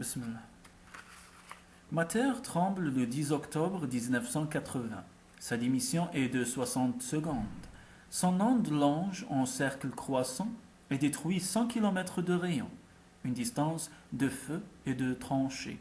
Bismillah. Ma terre tremble le 10 octobre 1980. Sa démission est de 60 secondes. Son onde longe en cercle croissant et détruit 100 km de rayon, une distance de feu et de tranchées.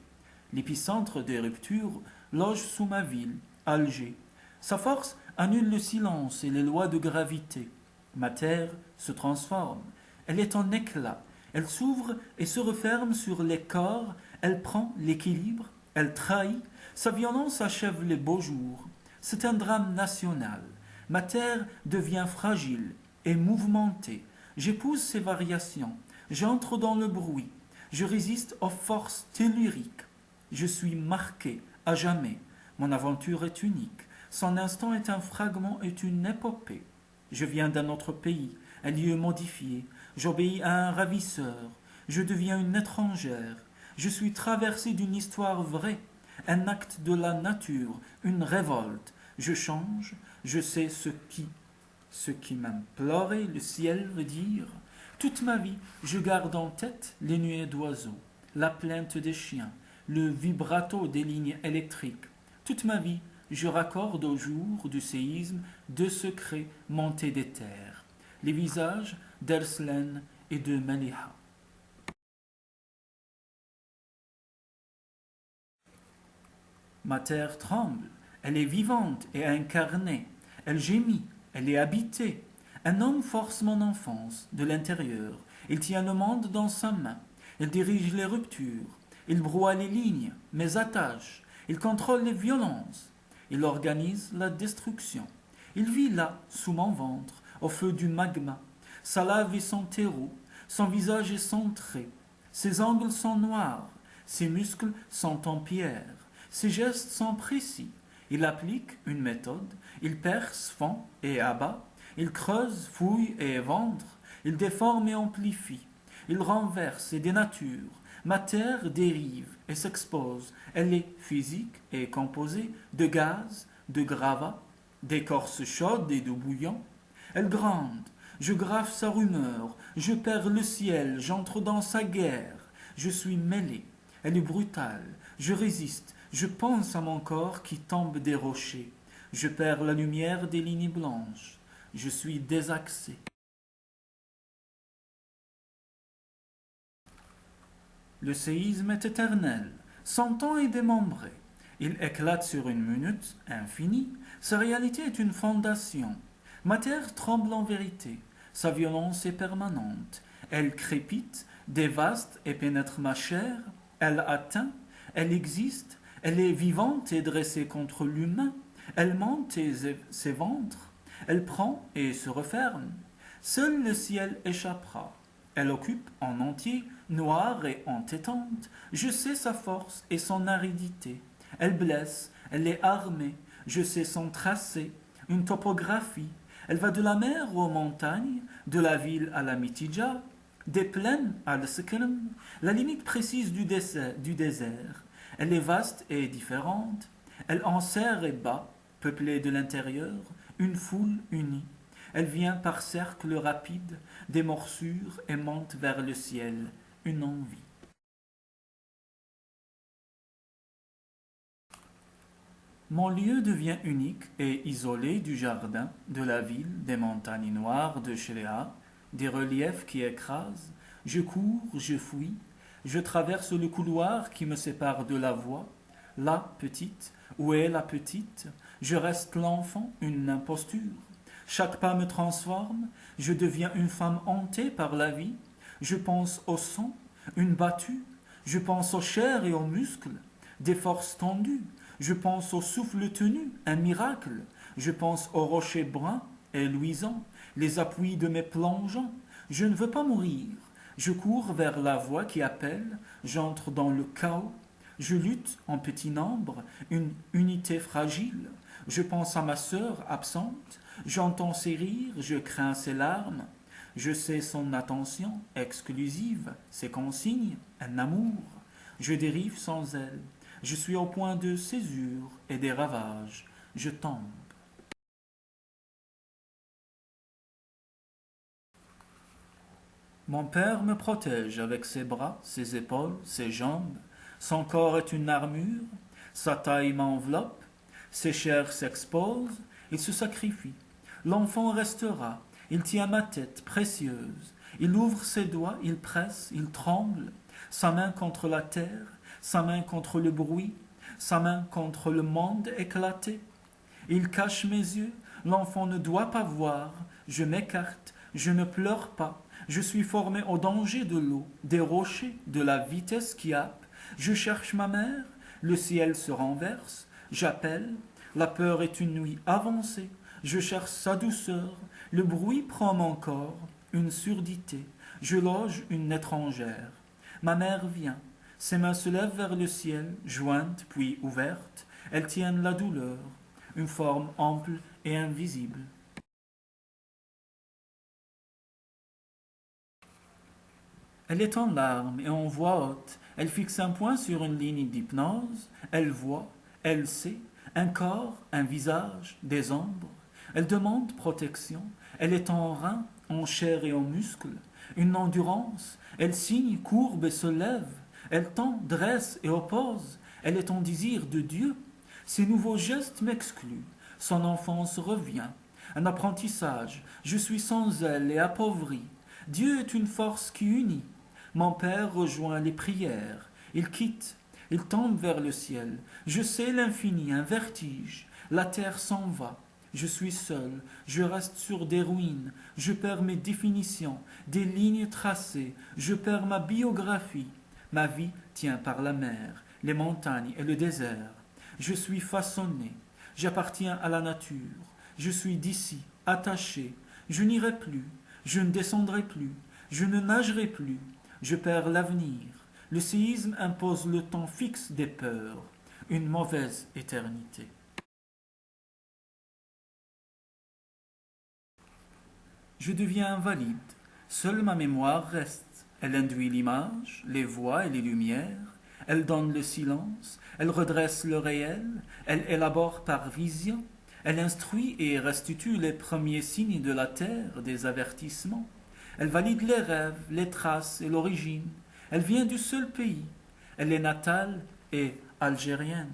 L'épicentre des ruptures loge sous ma ville, Alger. Sa force annule le silence et les lois de gravité. Ma terre se transforme. Elle est en éclats. Elle s'ouvre et se referme sur les corps. Elle prend l'équilibre. Elle trahit. Sa violence achève les beaux jours. C'est un drame national. Ma terre devient fragile et mouvementée. J'épouse ces variations. J'entre dans le bruit. Je résiste aux forces telluriques. Je suis marqué à jamais. Mon aventure est unique. Son instant est un fragment, est une épopée. Je viens d'un autre pays, un lieu modifié. J'obéis à un ravisseur. Je deviens une étrangère. Je suis traversé d'une histoire vraie, un acte de la nature, une révolte. Je change, je sais ce qui m'implorait le ciel veut dire. Toute ma vie, je garde en tête les nuées d'oiseaux, la plainte des chiens, le vibrato des lignes électriques. Toute ma vie, je raccorde au jour du séisme deux secrets montés des terres, les visages d'Erslen et de Maliha. Ma terre tremble, elle est vivante et incarnée, elle gémit, elle est habitée. Un homme force mon enfance de l'intérieur, il tient le monde dans sa main, il dirige les ruptures, il broie les lignes, mes attaches, il contrôle les violences, il organise la destruction. Il vit là, sous mon ventre, au feu du magma. Sa lave est son terreau, son visage est centré, ses angles sont noirs, ses muscles sont en pierre. Ses gestes sont précis. Il applique une méthode. Il perce, fend et abat. Il creuse, fouille et éventre. Il déforme et amplifie. Il renverse et dénature. Ma terre dérive et s'expose. Elle est physique et composée de gaz, de gravats, d'écorce chaude et de bouillon. Elle gronde. Je graffe sa rumeur. Je perds le ciel. J'entre dans sa guerre. Je suis mêlé. Elle est brutale. Je résiste. Je pense à mon corps qui tombe des rochers. Je perds la lumière des lignes blanches. Je suis désaxé. Le séisme est éternel. Son temps est démembré. Il éclate sur une minute infinie. Sa réalité est une fondation. Ma terre tremble en vérité. Sa violence est permanente. Elle crépite, dévaste et pénètre ma chair. Elle atteint, elle existe. Elle est vivante et dressée contre l'humain. Elle monte et s'éventre. Elle prend et se referme. Seul le ciel échappera. Elle occupe en entier, noire et entêtante. Je sais sa force et son aridité. Elle blesse, elle est armée. Je sais son tracé, une topographie. Elle va de la mer aux montagnes, de la ville à la Mitidja, des plaines à l'Sekhelm, la limite précise du désert. Elle est vaste et différente. Elle enserre et bat, peuplée de l'intérieur, une foule unie. Elle vient par cercles rapides, des morsures et monte vers le ciel, une envie. Mon lieu devient unique et isolé du jardin, de la ville, des montagnes noires de Shléa, des reliefs qui écrasent. Je cours, je fouille, je traverse le couloir qui me sépare de la voie. Là, petite, où est la petite? Je reste l'enfant, une imposture. Chaque pas me transforme, je deviens une femme hantée par la vie. Je pense au sang, une battue. Je pense aux chairs et aux muscles, des forces tendues. Je pense au souffle tenu, un miracle. Je pense aux rochers bruns et luisants, les appuis de mes plongeons. Je ne veux pas mourir. Je cours vers la voie qui appelle, j'entre dans le chaos. Je lutte en petit nombre, une unité fragile. Je pense à ma sœur absente, j'entends ses rires, je crains ses larmes. Je sais son attention exclusive, ses consignes, un amour. Je dérive sans elle. Je suis au point de césure et des ravages. Je tombe. Mon père me protège avec ses bras, ses épaules, ses jambes. Son corps est une armure, sa taille m'enveloppe, ses chairs s'exposent, il se sacrifie. L'enfant restera, il tient ma tête précieuse, il ouvre ses doigts, il presse, il tremble, sa main contre la terre, sa main contre le bruit, sa main contre le monde éclaté. Il cache mes yeux, l'enfant ne doit pas voir, je m'écarte, je ne pleure pas, je suis formé au danger de l'eau, des rochers, de la vitesse qui happe, je cherche ma mère, le ciel se renverse, j'appelle, la peur est une nuit avancée, je cherche sa douceur, le bruit prend mon corps, une surdité, je loge une étrangère. Ma mère vient, ses mains se lèvent vers le ciel, jointes puis ouvertes, elles tiennent la douleur, une forme ample et invisible. Elle est en larmes et en voix haute, elle fixe un point sur une ligne d'hypnose, elle voit, elle sait, un corps, un visage, des ombres. Elle demande protection, elle est en rein, en chair et en muscles, une endurance, elle signe, courbe et se lève, elle tend, dresse et oppose, elle est en désir de Dieu. Ses nouveaux gestes m'excluent, son enfance revient, un apprentissage, je suis sans elle et appauvri. Dieu est une force qui unit. Mon père rejoint les prières, il quitte, il tombe vers le ciel. Je sais l'infini, un vertige, la terre s'en va. Je suis seul, je reste sur des ruines, je perds mes définitions, des lignes tracées, je perds ma biographie. Ma vie tient par la mer, les montagnes et le désert. Je suis façonné, j'appartiens à la nature, je suis d'ici, attaché, je n'irai plus, je ne descendrai plus, je ne nagerai plus, je perds l'avenir. Le séisme impose le temps fixe des peurs, une mauvaise éternité. Je deviens invalide, seule ma mémoire reste. Elle induit l'image, les voix et les lumières, elle donne le silence, elle redresse le réel, elle élabore par vision, elle instruit et restitue les premiers signes de la terre, des avertissements. Elle valide les rêves, les traces et l'origine. Elle vient du seul pays. Elle est natale et algérienne.